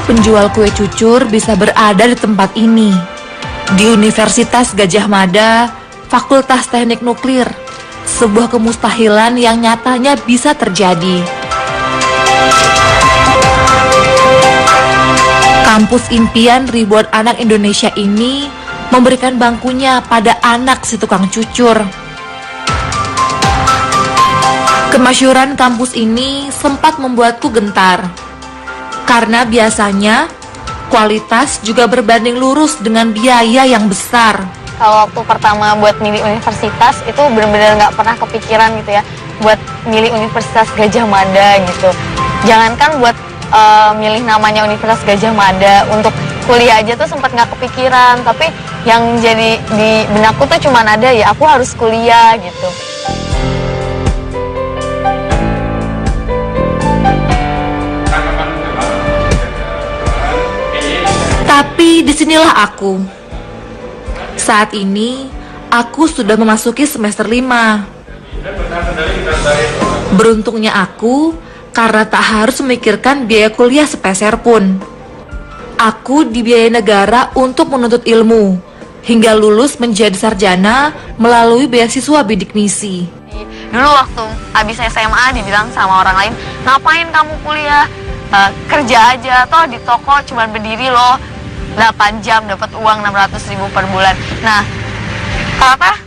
penjual kue cucur bisa berada di tempat ini, di Universitas Gadjah Mada, Fakultas Teknik Nuklir, sebuah kemustahilan yang nyatanya bisa terjadi. Kampus impian ribuan anak Indonesia ini memberikan bangkunya pada anak si tukang cucur. Kemasyhuran kampus ini sempat membuatku gentar, karena biasanya kualitas juga berbanding lurus dengan biaya yang besar. Kalau waktu pertama buat milih universitas itu benar-benar nggak pernah kepikiran gitu ya, buat milih Universitas Gadjah Mada gitu. Jangankan buat milih namanya Universitas Gadjah Mada, untuk kuliah aja tuh sempat nggak kepikiran. Tapi yang jadi di benakku tuh cuman ada ya aku harus kuliah gitu. Tapi disinilah aku. Saat ini, aku sudah memasuki semester 5. Beruntungnya aku, karena tak harus memikirkan biaya kuliah sepeser pun. Aku dibiayai negara untuk menuntut ilmu, hingga lulus menjadi sarjana melalui beasiswa bidik misi. Dulu waktu abis SMA dibilang sama orang lain, ngapain kamu kuliah? Kerja aja, toh di toko cuman berdiri loh 8 jam dapat uang 600.000 per bulan. Nah, apa?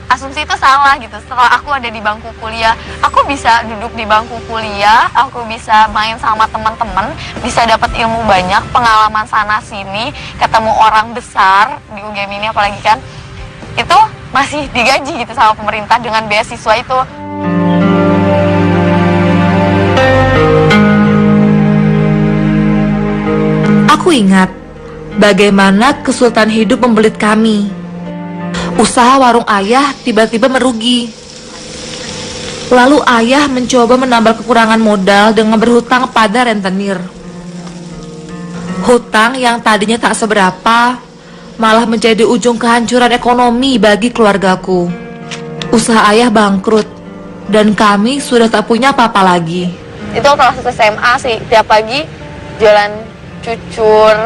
Asumsi itu salah gitu. Setelah aku ada di bangku kuliah, aku bisa duduk di bangku kuliah, aku bisa main sama teman-teman, bisa dapat ilmu banyak, pengalaman sana sini, ketemu orang besar di UGM ini apalagi kan. Itu masih digaji gitu sama pemerintah dengan beasiswa itu. Aku ingat bagaimana kesulitan hidup membelit kami. Usaha warung ayah tiba-tiba merugi. Lalu ayah mencoba menambal kekurangan modal dengan berhutang pada rentenir. Hutang yang tadinya tak seberapa malah menjadi ujung kehancuran ekonomi bagi keluargaku. Usaha ayah bangkrut dan kami sudah tak punya apa-apa lagi. Itu kelas SMA sih, tiap pagi jualan cucur,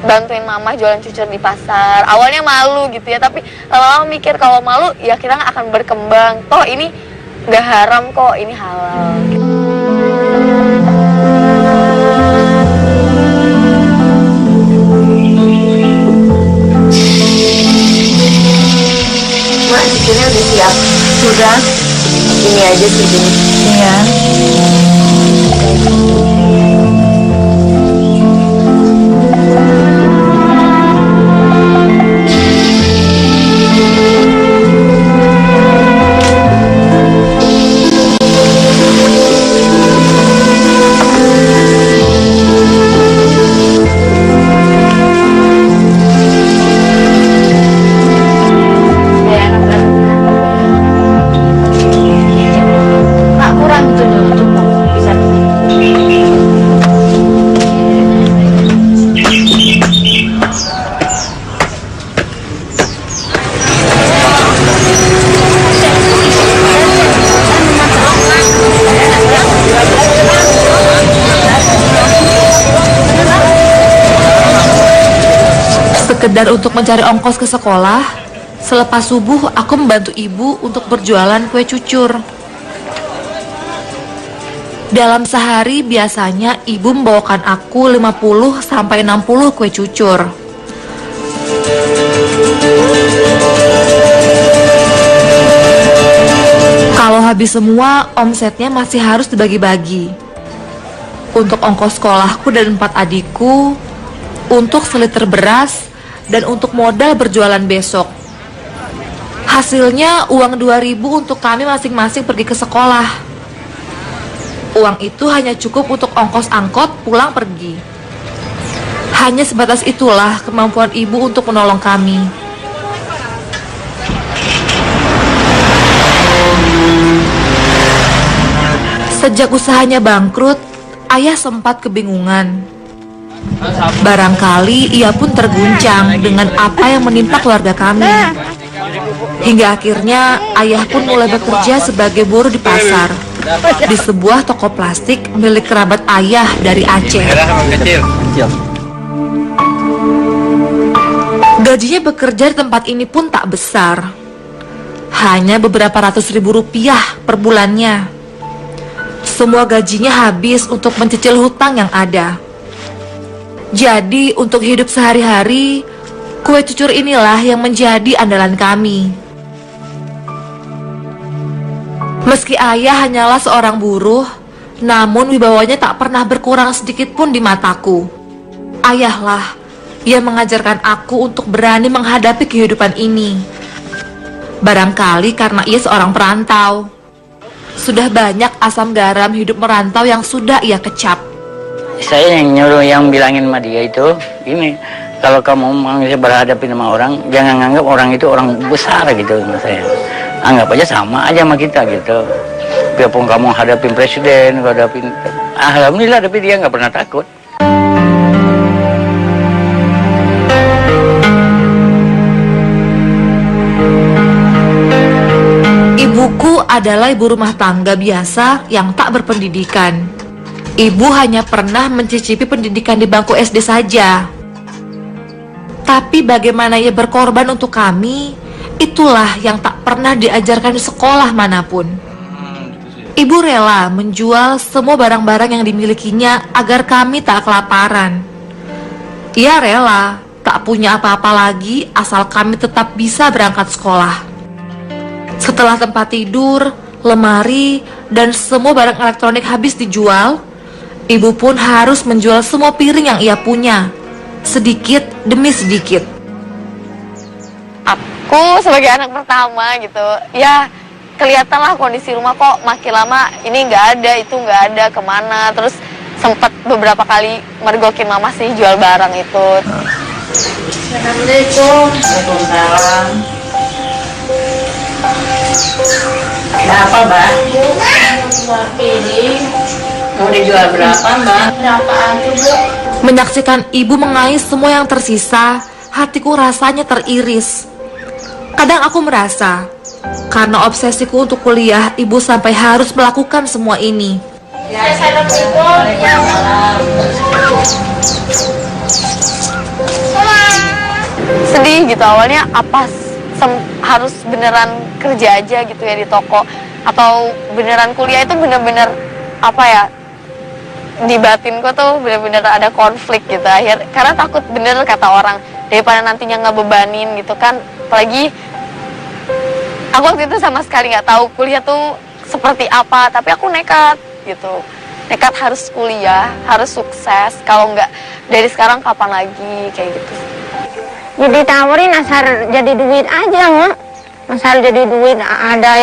bantuin mama jualan cucur di pasar. Awalnya malu gitu ya, tapi lama-lama mikir kalau malu ya kita nggak akan berkembang. Toh ini nggak haram kok, ini halal. Mak, cucurnya udah siap. Sudah? Ini aja cucurnya. Iya. Sekedar untuk mencari ongkos ke sekolah, selepas subuh aku membantu ibu untuk berjualan kue cucur. Dalam sehari biasanya ibu membawakan aku 50-60 kue cucur. Kalau habis semua, omsetnya masih harus dibagi-bagi. Untuk ongkos sekolahku dan 4 adikku, untuk seliter beras, dan untuk modal berjualan besok. Hasilnya uang 2.000 untuk kami masing-masing pergi ke sekolah. Uang itu hanya cukup untuk ongkos angkot pulang pergi. Hanya sebatas itulah kemampuan ibu untuk menolong kami. Sejak usahanya bangkrut, ayah sempat kebingungan. Barangkali ia pun terguncang dengan apa yang menimpa keluarga kami. Hingga akhirnya ayah pun mulai bekerja sebagai buruh di pasar, di sebuah toko plastik milik kerabat ayah dari Aceh. Gajinya bekerja di tempat ini pun tak besar, hanya beberapa ratus ribu rupiah per bulannya. Semua gajinya habis untuk mencicil hutang yang ada. Jadi untuk hidup sehari-hari, kue cucur inilah yang menjadi andalan kami. Meski ayah hanyalah seorang buruh, namun wibawanya tak pernah berkurang sedikit pun di mataku. Ayahlah yang mengajarkan aku untuk berani menghadapi kehidupan ini. Barangkali karena ia seorang perantau. Sudah banyak asam garam hidup merantau yang sudah ia kecap. Saya yang nyuruh, yang bilangin sama dia itu, ini kalau kamu mau berhadapan sama orang, jangan anggap orang itu orang besar gitu sama saya. Anggap aja sama aja sama kita gitu. Biarpun kamu hadapin presiden, hadapin, alhamdulillah, tapi dia nggak pernah takut. Ibuku adalah ibu rumah tangga biasa yang tak berpendidikan. Ibu hanya pernah mencicipi pendidikan di bangku SD saja. Tapi bagaimana ia berkorban untuk kami, itulah yang tak pernah diajarkan di sekolah manapun. Ibu rela menjual semua barang-barang yang dimilikinya agar kami tak kelaparan. Ia rela tak punya apa-apa lagi asal kami tetap bisa berangkat sekolah. Setelah tempat tidur, lemari, dan semua barang elektronik habis dijual, ibu pun harus menjual semua piring yang ia punya, sedikit demi sedikit. Aku sebagai anak pertama gitu, ya kelihatanlah kondisi rumah kok makin lama ini nggak ada, itu nggak ada, kemana. Terus sempat beberapa kali mergokin mama sih jual barang itu. Assalamualaikum. Waalaikumsalam. Berapa, Mbak? Jual piring. Mau dijual berapa, Mbak? Berapaan tuh, Bu? Menyaksikan ibu mengais semua yang tersisa, hatiku rasanya teriris. Kadang aku merasa, karena obsesiku untuk kuliah, ibu sampai harus melakukan semua ini. Ya, Assalamualaikum. Ya. Sedih gitu awalnya, apa harus beneran kerja aja gitu ya di toko, atau beneran kuliah. Itu bener-bener apa ya, di batinku tuh bener-bener ada konflik gitu karena takut bener kata orang, daripada nantinya ngebebanin gitu kan. Apalagi aku waktu itu sama sekali nggak tahu kuliah tuh seperti apa, tapi aku nekat gitu, nekat harus kuliah, harus sukses, kalau nggak dari sekarang kapan lagi, kayak gitu. Jadi tawarin asal jadi duit aja, Mak. Asal jadi duit, ada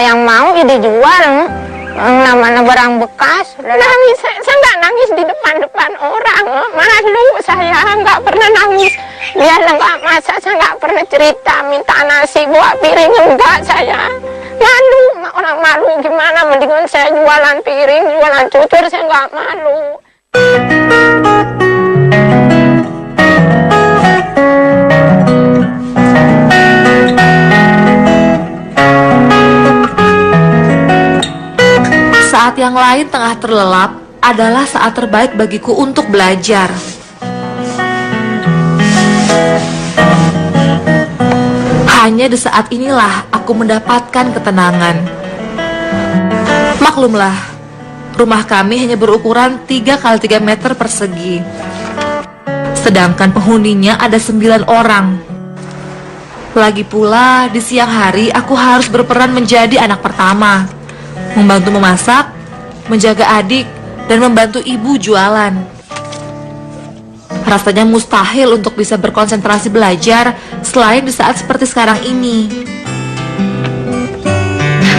yang mau ya dijual, Mak. Namanya barang bekas. Nangis, saya nggak nangis di depan orang, Mak. Malu saya nggak pernah nangis. Dia nggak masak, saya nggak pernah cerita minta nasi bawa piring, enggak saya. Malu, Mak. Orang malu gimana? Mendingan saya jualan piring, jualan cucur, saya nggak malu. Saat yang lain tengah terlelap adalah saat terbaik bagiku untuk belajar. Hanya di saat inilah aku mendapatkan ketenangan. Maklumlah, rumah kami hanya berukuran 3 x 3 meter persegi. Sedangkan penghuninya ada 9 orang. Lagi pula di siang hari aku harus berperan menjadi anak pertama, membantu memasak, menjaga adik, dan membantu ibu jualan. Rasanya mustahil untuk bisa berkonsentrasi belajar selain di saat seperti sekarang ini.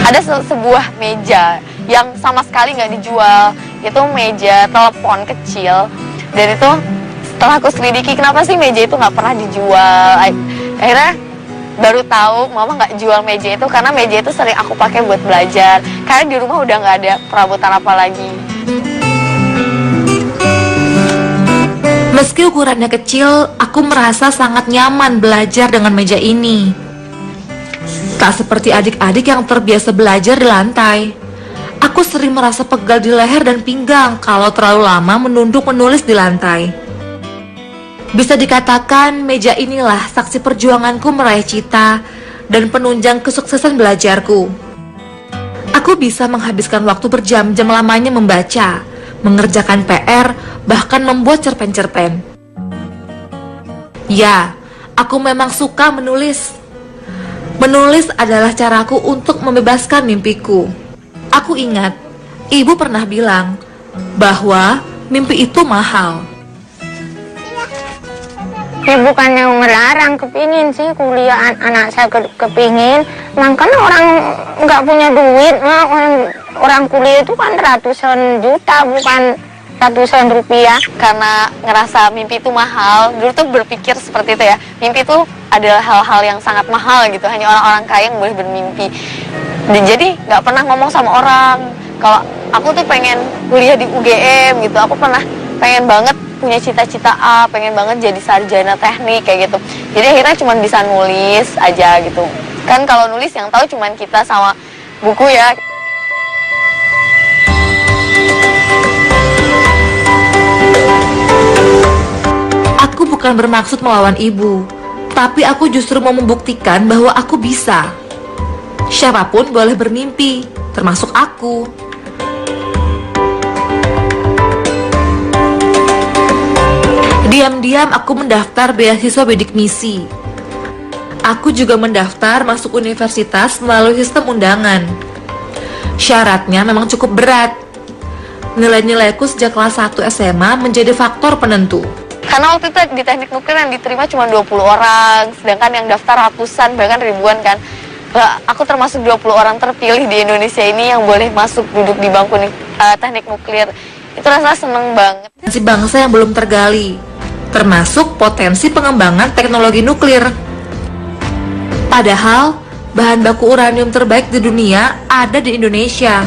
Ada sebuah meja yang sama sekali nggak dijual. Itu meja telepon kecil, dan itu setelah aku selidiki kenapa sih meja itu nggak pernah dijual, akhirnya baru tahu mama nggak jual meja itu karena meja itu sering aku pakai buat belajar, karena di rumah udah nggak ada perabotan apa lagi. Meski ukurannya kecil, aku merasa sangat nyaman belajar dengan meja ini. Tak seperti adik-adik yang terbiasa belajar di lantai. Aku sering merasa pegal di leher dan pinggang kalau terlalu lama menunduk menulis di lantai. Bisa dikatakan meja inilah saksi perjuanganku meraih cita dan penunjang kesuksesan belajarku. Aku bisa menghabiskan waktu berjam-jam lamanya membaca, mengerjakan PR, bahkan membuat cerpen-cerpen. Ya, aku memang suka menulis. Menulis adalah caraku untuk membebaskan mimpiku. Aku ingat, ibu pernah bilang bahwa mimpi itu mahal. Ya bukannya melarang, kepingin sih kuliah anak saya kepingin. Makanya orang nggak punya duit, orang kuliah itu kan ratusan juta bukan ratusan rupiah. Karena ngerasa mimpi itu mahal, dulu tuh berpikir seperti itu ya, mimpi itu adalah hal-hal yang sangat mahal gitu, hanya orang-orang kaya yang boleh bermimpi. Dan jadi nggak pernah ngomong sama orang kalau aku tuh pengen kuliah di UGM gitu. Aku pengen banget punya cita-cita A, pengen banget jadi sarjana teknik kayak gitu. Jadi akhirnya cuma bisa nulis aja gitu. Kan kalau nulis yang tahu cuma kita sama buku ya. Aku bukan bermaksud melawan ibu, tapi aku justru mau membuktikan bahwa aku bisa. Siapapun boleh bermimpi, termasuk aku. Diam-diam aku mendaftar beasiswa bidik misi. Aku juga mendaftar masuk universitas melalui sistem undangan. Syaratnya memang cukup berat. Nilai-nilaiku sejak kelas 1 SMA menjadi faktor penentu. Karena waktu itu di teknik nuklir yang diterima cuma 20 orang, sedangkan yang daftar ratusan bahkan ribuan kan. Aku termasuk 20 orang terpilih di Indonesia ini yang boleh masuk duduk di bangku teknik nuklir. Itu rasanya seneng banget. Si bangsa yang belum tergali, termasuk potensi pengembangan teknologi nuklir. Padahal, bahan baku uranium terbaik di dunia ada di Indonesia.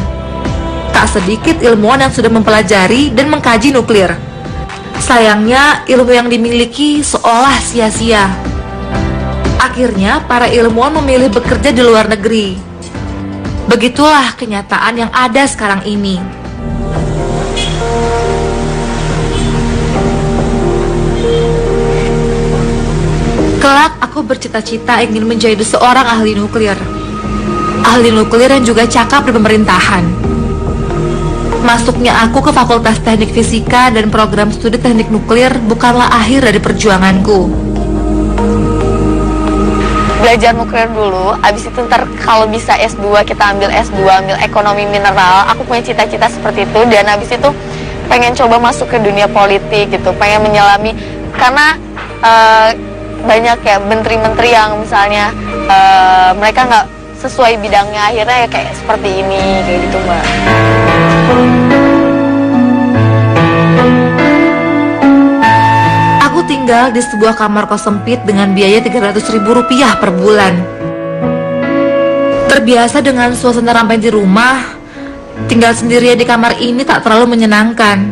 Tak sedikit ilmuwan yang sudah mempelajari dan mengkaji nuklir. Sayangnya, ilmu yang dimiliki seolah sia-sia. Akhirnya, para ilmuwan memilih bekerja di luar negeri. Begitulah kenyataan yang ada sekarang ini. Kelak aku bercita-cita ingin menjadi seorang ahli nuklir. Ahli nuklir yang juga cakap di pemerintahan. Masuknya aku ke Fakultas Teknik Fisika dan program studi teknik nuklir bukanlah akhir dari perjuanganku. Belajar nuklir dulu, abis itu ntar kalau bisa S2, kita ambil S2, ambil ekonomi mineral. Aku punya cita-cita seperti itu, dan abis itu pengen coba masuk ke dunia politik gitu, pengen menyelami. Karena banyak ya menteri-menteri yang misalnya mereka nggak sesuai bidangnya, akhirnya ya kayak seperti ini, kayak gitu Mbak. Aku tinggal di sebuah kamar kos sempit dengan biaya Rp300.000 per bulan. Terbiasa dengan suasana ramai di rumah, tinggal sendirian di kamar ini tak terlalu menyenangkan.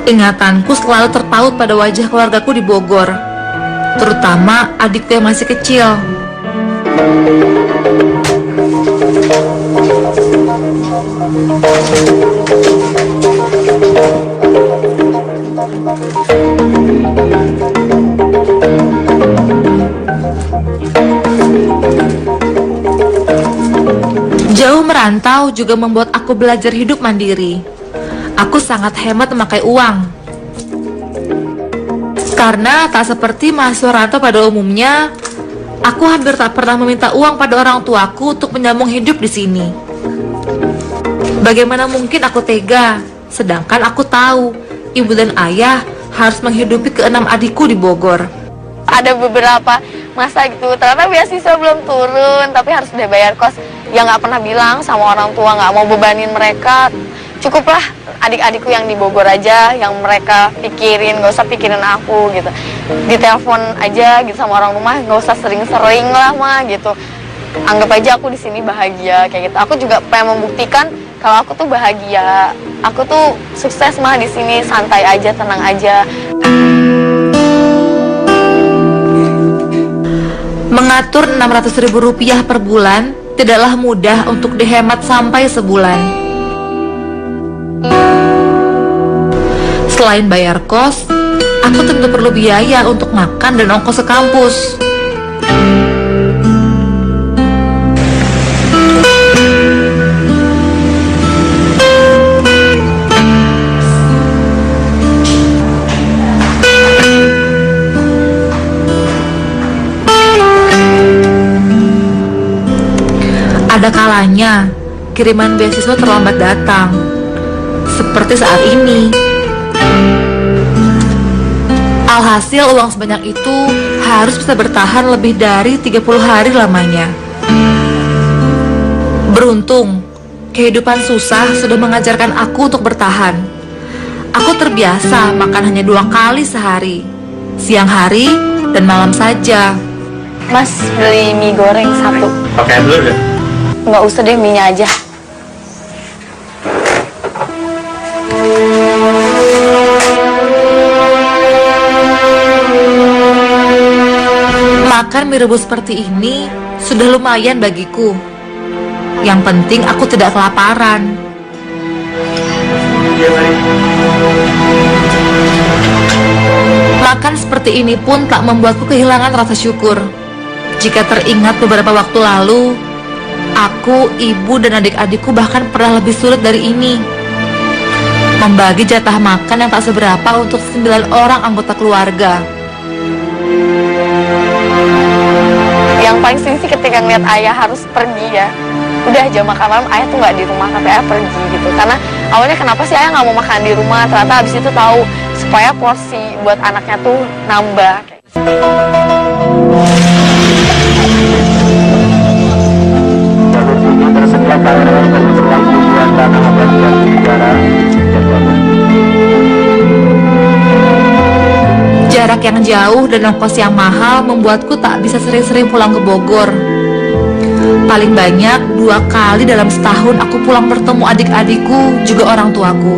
Ingatanku selalu terpaut pada wajah keluargaku di Bogor, terutama adikku yang masih kecil. Jauh merantau juga membuat aku belajar hidup mandiri. Aku sangat hemat memakai uang. Karena tak seperti mahasiswa rantau pada umumnya, aku hampir tak pernah meminta uang pada orang tuaku untuk menyambung hidup di sini. Bagaimana mungkin aku tega, sedangkan aku tahu ibu dan ayah harus menghidupi keenam adikku di Bogor. Ada beberapa masa gitu, ternyata beasiswa belum turun, tapi harus udah bayar kos. Ya nggak pernah bilang sama orang tua, nggak mau bebanin mereka. Cukuplah adik-adikku yang di Bogor aja, yang mereka pikirin, nggak usah pikirin aku gitu. Ditelepon aja gitu sama orang rumah, nggak usah sering-sering lah mah gitu. Anggap aja aku di sini bahagia kayak gitu. Aku juga pengen membuktikan kalau aku tuh bahagia, aku tuh sukses mah di sini, santai aja, tenang aja. Mengatur Rp600.000 per bulan tidaklah mudah untuk dihemat sampai sebulan. Selain bayar kos, Aku tentu perlu biaya untuk makan dan ongkos ke kampus. Ada kalanya kiriman beasiswa terlambat datang, seperti saat ini. Alhasil uang sebanyak itu harus bisa bertahan lebih dari 30 hari lamanya. Beruntung, kehidupan susah sudah mengajarkan aku untuk bertahan. Aku terbiasa makan hanya 2 kali sehari, siang hari dan malam saja. Mas, beli mie goreng 1. Pakai dulu deh. Nggak usah deh, mie-nya aja. Makan mie rebus seperti ini sudah lumayan bagiku. Yang penting aku tidak kelaparan. Makan seperti ini pun tak membuatku kehilangan rasa syukur. Jika teringat beberapa waktu lalu, aku, ibu, dan adik-adikku bahkan pernah lebih sulit dari ini. Membagi jatah makan yang tak seberapa untuk 9 orang anggota keluarga. Yang paling sedih sih ketika ngeliat ayah harus pergi ya. Udah jam makan malam ayah tuh nggak di rumah tapi ayah pergi gitu. Karena awalnya kenapa sih ayah nggak mau makan di rumah? Ternyata abis itu tahu supaya porsi buat anaknya tuh nambah. Tersedia kamera bagi berlaku tujuan tanah abad dan sejarah. Jarak yang jauh dan ongkos yang mahal membuatku tak bisa sering-sering pulang ke Bogor. Paling banyak 2 kali dalam setahun aku pulang bertemu adik-adikku, juga orang tuaku.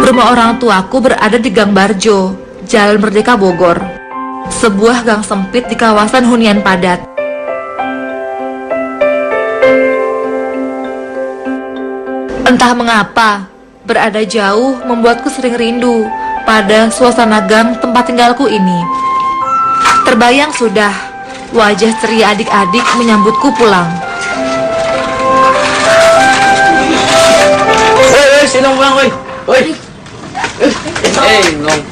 Rumah orang tuaku berada di Gang Barjo, Jalan Merdeka Bogor. Sebuah gang sempit di kawasan hunian padat. Entah mengapa, berada jauh membuatku sering rindu pada suasana gang tempat tinggalku ini. Terbayang sudah wajah ceria adik-adik menyambutku pulang. Woi, sini pulang, woi. Woi. Nong.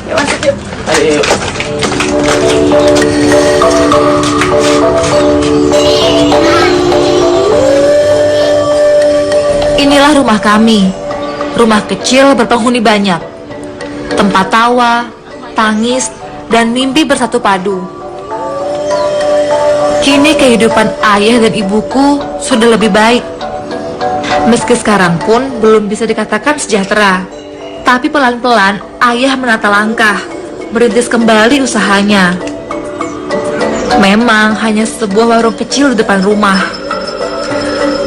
Yuk masuk yuk. Ayo. Inilah rumah kami. Rumah kecil berpenghuni banyak. Tempat tawa, tangis, dan mimpi bersatu padu. Kini kehidupan ayah dan ibuku sudah lebih baik. Meski sekarang pun belum bisa dikatakan sejahtera. Tapi pelan-pelan ayah menata langkah, merintis kembali usahanya. Memang hanya sebuah warung kecil di depan rumah,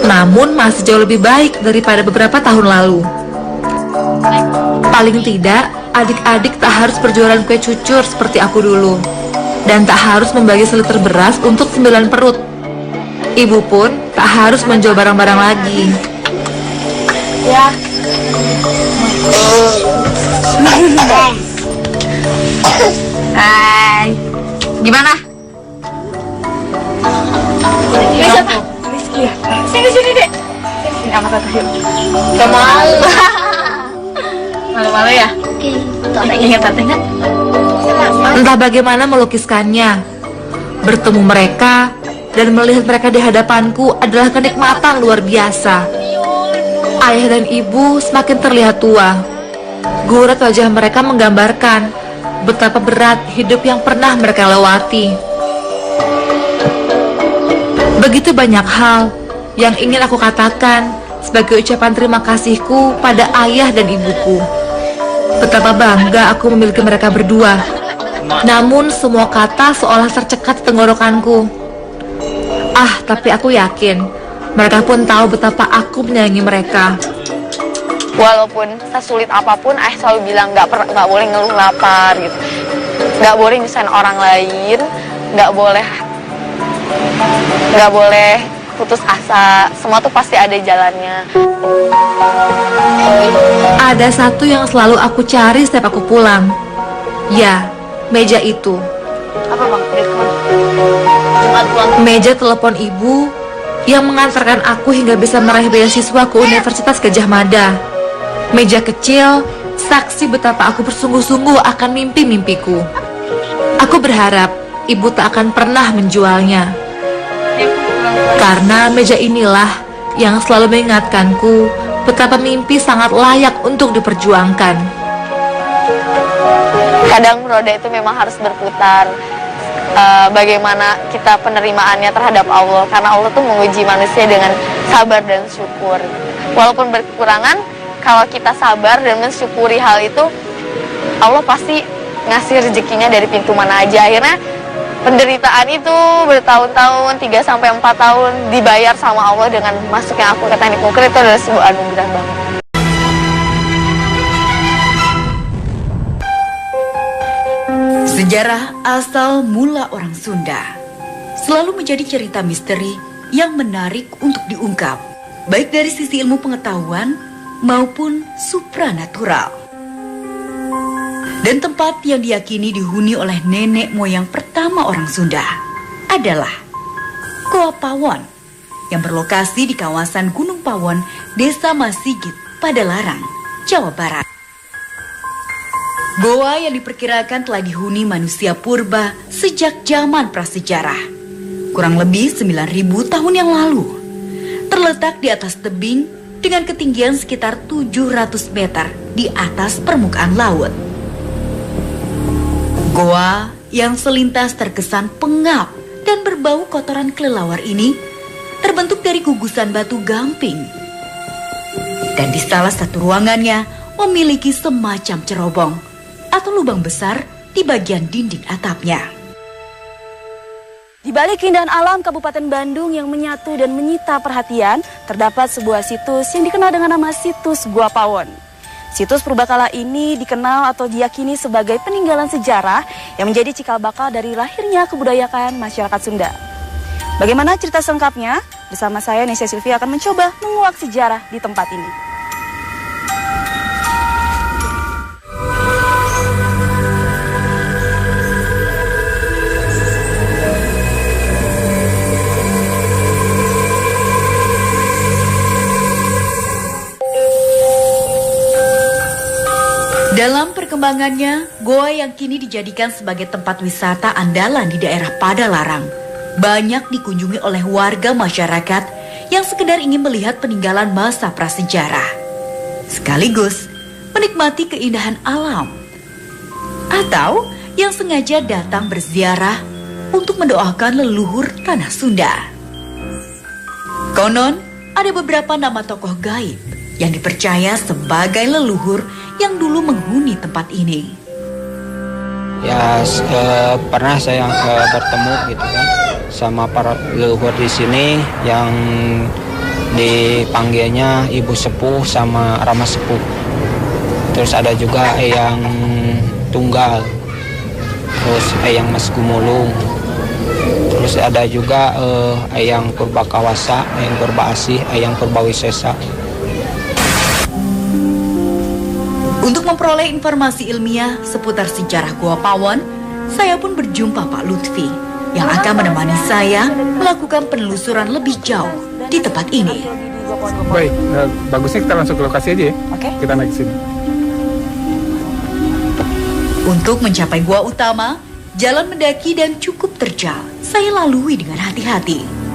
namun masih jauh lebih baik daripada beberapa tahun lalu. Paling tidak, adik-adik tak harus berjualan kue cucur seperti aku dulu, dan tak harus membagi seliter beras untuk 9 perut. Ibu pun tak harus menjual barang-barang lagi. Ya. Hai. Gimana? Ini siapa? Rizky ya? Sini dek. Sini sama tante yuk. Gak mau. Malu-malu ya? Tante ingat tante nggak? Entah bagaimana melukiskannya. Bertemu mereka dan melihat mereka di hadapanku adalah kenikmatan luar biasa. Ayah dan ibu semakin terlihat tua. Gurat wajah mereka menggambarkan betapa berat hidup yang pernah mereka lewati. Begitu banyak hal yang ingin aku katakan sebagai ucapan terima kasihku pada ayah dan ibuku. Betapa bangga aku memiliki mereka berdua. Namun semua kata seolah tercekat di tenggorokanku. Tapi aku yakin mereka pun tahu betapa aku menyayangi mereka. Walaupun sesulit apapun, ayah selalu bilang nggak boleh ngeluh lapar gitu, nggak boleh nyusahin orang lain, nggak boleh nggak boleh putus asa, semua tuh pasti ada jalannya. Ada satu yang selalu aku cari setiap aku pulang. Ya, meja itu. Apa bang? Dari kemana? Jumat pulang. Meja telepon ibu yang mengantarkan aku hingga bisa meraih beasiswa ke Universitas Gadjah Mada. Meja kecil, saksi betapa aku bersungguh-sungguh akan mimpi-mimpiku. Aku berharap ibu tak akan pernah menjualnya. Karena meja inilah yang selalu mengingatkanku betapa mimpi sangat layak untuk diperjuangkan. Kadang roda itu memang harus berputar. Bagaimana kita penerimaannya terhadap Allah, karena Allah tuh menguji manusia dengan sabar dan syukur. Walaupun berkekurangan, kalau kita sabar dan mensyukuri hal itu, Allah pasti ngasih rezekinya dari pintu mana aja. Akhirnya penderitaan itu bertahun-tahun, 3-4 tahun dibayar sama Allah dengan masuknya aku ke teknik nuklir. Itu adalah sebuah anugerah banget. Sejarah asal mula orang Sunda selalu menjadi cerita misteri yang menarik untuk diungkap, baik dari sisi ilmu pengetahuan maupun supranatural. Dan tempat yang diyakini dihuni oleh nenek moyang pertama orang Sunda adalah Goa Pawon yang berlokasi di kawasan Gunung Pawon, Desa Masigit, Padalarang, Jawa Barat. Goa yang diperkirakan telah dihuni manusia purba sejak zaman prasejarah, kurang lebih 9.000 tahun yang lalu. Terletak di atas tebing dengan ketinggian sekitar 700 meter di atas permukaan laut. Goa yang selintas terkesan pengap dan berbau kotoran kelelawar ini terbentuk dari gugusan batu gamping. Dan di salah satu ruangannya memiliki semacam cerobong atau lubang besar di bagian dinding atapnya. Di balik keindahan alam Kabupaten Bandung yang menyatu dan menyita perhatian, terdapat sebuah situs yang dikenal dengan nama Situs Goa Pawon. Situs purbakala ini dikenal atau diyakini sebagai peninggalan sejarah yang menjadi cikal bakal dari lahirnya kebudayaan masyarakat Sunda. Bagaimana cerita selengkapnya? Bersama saya, Nesya Sylvia, akan mencoba menguak sejarah di tempat ini. Dalam perkembangannya, goa yang kini dijadikan sebagai tempat wisata andalan di daerah Padalarang banyak dikunjungi oleh warga masyarakat yang sekedar ingin melihat peninggalan masa prasejarah, sekaligus menikmati keindahan alam, atau yang sengaja datang berziarah untuk mendoakan leluhur tanah Sunda. Konon, ada beberapa nama tokoh gaib yang dipercaya sebagai leluhur yang dulu menghuni tempat ini. Ya, pernah saya bertemu gitu kan sama para leluhur di sini yang dipanggilnya Ibu Sepuh sama Rama Sepuh. Terus ada juga Eyang Tunggal, terus Eyang Mas Gumulung, terus ada juga Eyang Purbakawasa, Eyang Purbaasih, Eyang Purbawisesa. Untuk memperoleh informasi ilmiah seputar sejarah Goa Pawon, saya pun berjumpa Pak Lutfi yang akan menemani saya melakukan penelusuran lebih jauh di tempat ini. Baik, bagusnya kita langsung ke lokasi aja ya. Oke. Kita naik ke sini. Untuk mencapai gua utama, jalan mendaki dan cukup terjal. Saya lalui dengan hati-hati.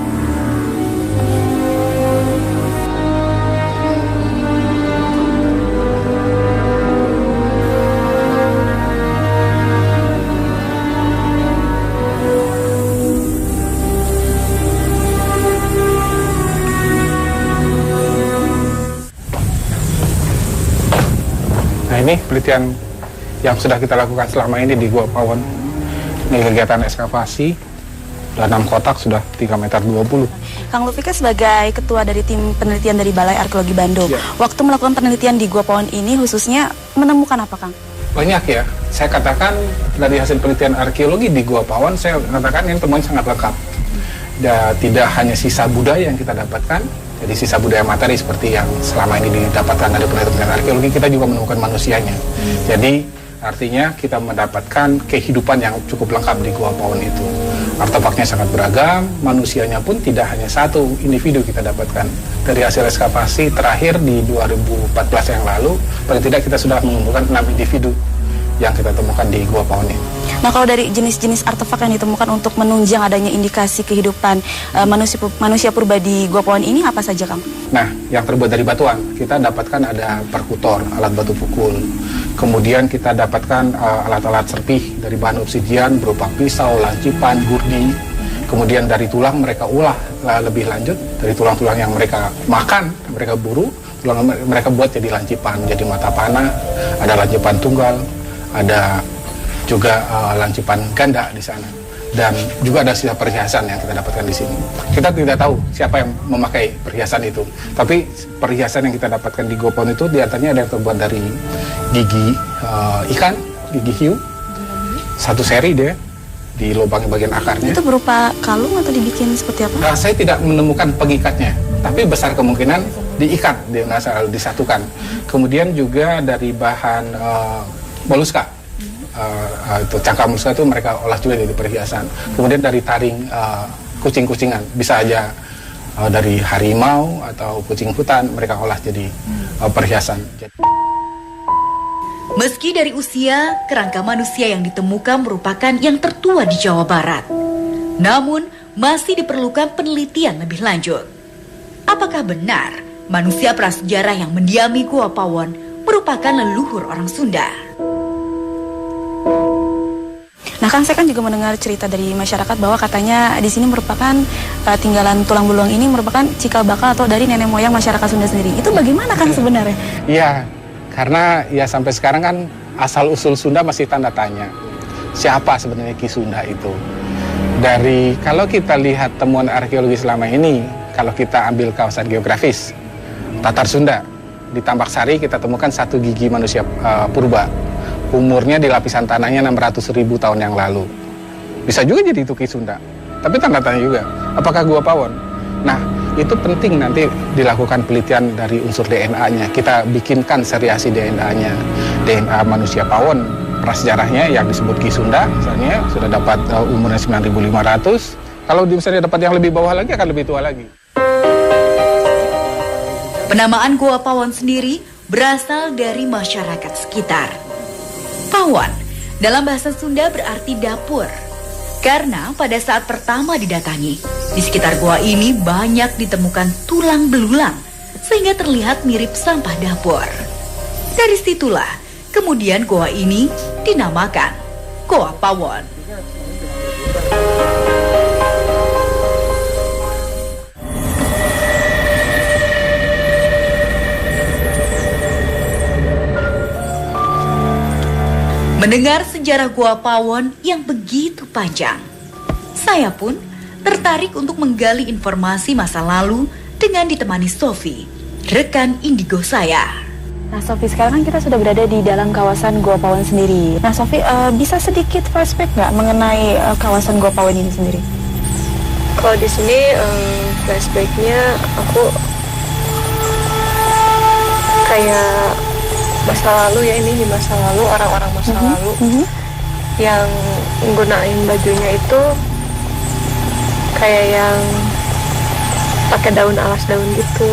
Nah, ini penelitian yang sudah kita lakukan selama ini di Goa Pawon. Ini kegiatan ekskavasi, 6 kotak sudah 3,20 meter. Kang Lutfi kan sebagai ketua dari tim penelitian dari Balai Arkeologi Bandung. Ya. Waktu melakukan penelitian di Goa Pawon ini khususnya menemukan apa, Kang? Banyak ya, saya katakan dari hasil penelitian arkeologi di Goa Pawon, saya katakan ini temuan sangat lengkap. tidak hanya sisa budaya yang kita dapatkan, jadi sisa budaya materi seperti yang selama ini didapatkan dari penelitian arkeologi, kita juga menemukan manusianya. Jadi artinya kita mendapatkan kehidupan yang cukup lengkap di Gua Pawon itu. Artefaknya sangat beragam, manusianya pun tidak hanya satu individu kita dapatkan. Dari hasil ekskavasi terakhir di 2014 yang lalu, paling tidak kita sudah mengumpulkan 6 individu yang kita temukan di Gua Pawon ini. Nah, kalau dari jenis-jenis artefak yang ditemukan untuk menunjang adanya indikasi kehidupan manusia purba di Gua Pawon ini apa saja, Kang? Nah, yang terbuat dari batuan, kita dapatkan ada perkutor, alat batu pukul. Kemudian kita dapatkan alat-alat serpih dari bahan obsidian berupa pisau, lancipan, gurdi. Kemudian dari tulang mereka ulah lebih lanjut, dari tulang-tulang yang mereka makan, mereka buru, tulang mereka buat jadi lancipan, jadi mata panah, ada lancipan tunggal, ada juga lancipan ganda di sana. Dan juga ada sisa perhiasan yang kita dapatkan di sini. Kita tidak tahu siapa yang memakai perhiasan itu, tapi perhiasan yang kita dapatkan di Gua Pawon itu diantaranya ada yang terbuat dari gigi ikan, gigi hiu, satu seri dia di lubang bagian akarnya. Itu berupa kalung atau dibikin seperti apa? Saya tidak menemukan pengikatnya, tapi besar kemungkinan diikat, disatukan. Kemudian juga dari bahan moluska. Itu cangkang moluska itu mereka olah juga jadi perhiasan. Kemudian dari taring kucing-kucingan, bisa aja dari harimau atau kucing hutan mereka olah jadi perhiasan. Meski dari usia, kerangka manusia yang ditemukan merupakan yang tertua di Jawa Barat. Namun, masih diperlukan penelitian lebih lanjut. Apakah benar manusia prasejarah yang mendiami Gua Pawon merupakan leluhur orang Sunda? Nah, kan saya kan juga mendengar cerita dari masyarakat bahwa katanya di sini merupakan tinggalan tulang belulang ini merupakan cikal bakal atau dari nenek moyang masyarakat Sunda sendiri. Itu bagaimana, Kang, sebenarnya? Iya, karena ya sampai sekarang kan asal-usul Sunda masih tanda tanya. Siapa sebenarnya Ki Sunda itu? Dari kalau kita lihat temuan arkeologi selama ini, kalau kita ambil kawasan geografis, Tatar Sunda, di Tambak Sari kita temukan satu gigi manusia purba. Umurnya di lapisan tanahnya 600.000 tahun yang lalu. Bisa juga jadi itu Ki Sunda. Tapi tanda tanya juga, apakah Gua Pawon? Nah, itu penting nanti dilakukan penelitian dari unsur DNA-nya. Kita bikinkan seriasi DNA-nya. DNA manusia Pawon, prasejarahnya yang disebut Ki Sunda, misalnya sudah dapat umurnya 9.500. Kalau misalnya dapat yang lebih bawah lagi, akan lebih tua lagi. Penamaan Gua Pawon sendiri berasal dari masyarakat sekitar. Pawon dalam bahasa Sunda berarti dapur. Karena pada saat pertama didatangi, di sekitar gua ini banyak ditemukan tulang belulang sehingga terlihat mirip sampah dapur. Dari situlah kemudian gua ini dinamakan Gua Pawon. Mendengar sejarah Gua Pawon yang begitu panjang, saya pun tertarik untuk menggali informasi masa lalu dengan ditemani Sofi, rekan indigo saya. Nah, Sofi, sekarang kan kita sudah berada di dalam kawasan Gua Pawon sendiri. Nah, Sofi, bisa sedikit flashback nggak mengenai kawasan Gua Pawon ini sendiri? Kalau di sini flashbacknya aku kayak masa lalu ya, ini di masa lalu, orang-orang masa lalu yang menggunakan bajunya itu kayak yang pakai daun alas daun gitu.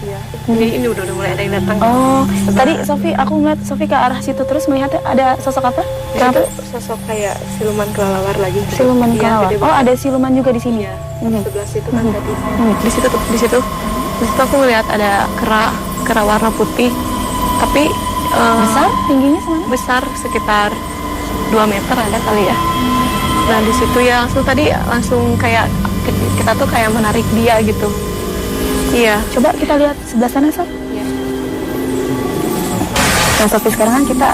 Ya. Jadi ini udah mulai ada yang datang. Oh, tadi Sofi, aku ngeliat Sofi ke arah situ terus melihat ada sosok apa? Itu sosok kayak siluman kelelawar lagi. Siluman kelelawar. Oh, ada siluman juga di sini. Ya. Sebelah situ kan tadi. Di situ tuh, di situ aku ngeliat ada kera warna putih. Tapi besar, tingginya semana? Besar, sekitar 2 meter ada kali ya. Nah di situ ya langsung kayak kita tuh kayak menarik dia gitu. Iya. Coba kita lihat sebelah sana, Sof. Iya. Nah, Sofi, sekarang kan kita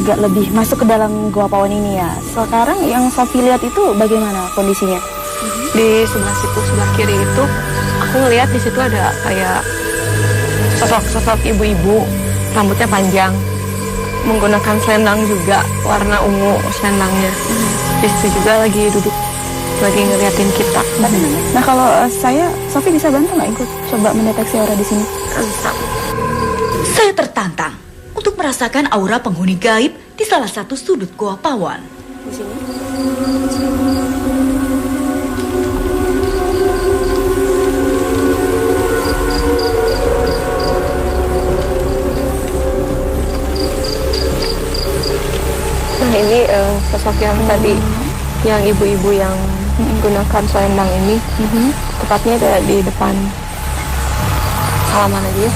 agak lebih masuk ke dalam Gua Pawon ini ya. Sekarang yang Sofi lihat itu bagaimana kondisinya? Di sebelah situ, sebelah kiri itu aku ngelihat di situ ada kayak sosok ibu-ibu. Rambutnya panjang, menggunakan selendang juga, warna ungu selendangnya. Di situ juga lagi duduk lagi ngeliatin kita. Nah kalau Sofi bisa bantu nggak ikut coba mendeteksi aura di sini? Bisa. Saya tertantang untuk merasakan aura penghuni gaib di salah satu sudut Goa Pawon. Di sini. Nah ini sosok yang tadi, yang ibu-ibu yang menggunakan selendang ini, tepatnya ada di depan. Salaman aja ya.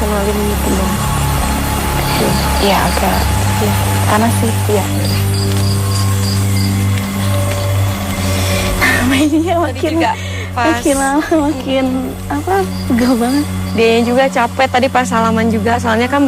Kenalin gitu dong. Iya agak. Ya, panas sih, iya. Mainnya makin lama makin pegel banget. Dia juga capek tadi pas salaman juga, soalnya kan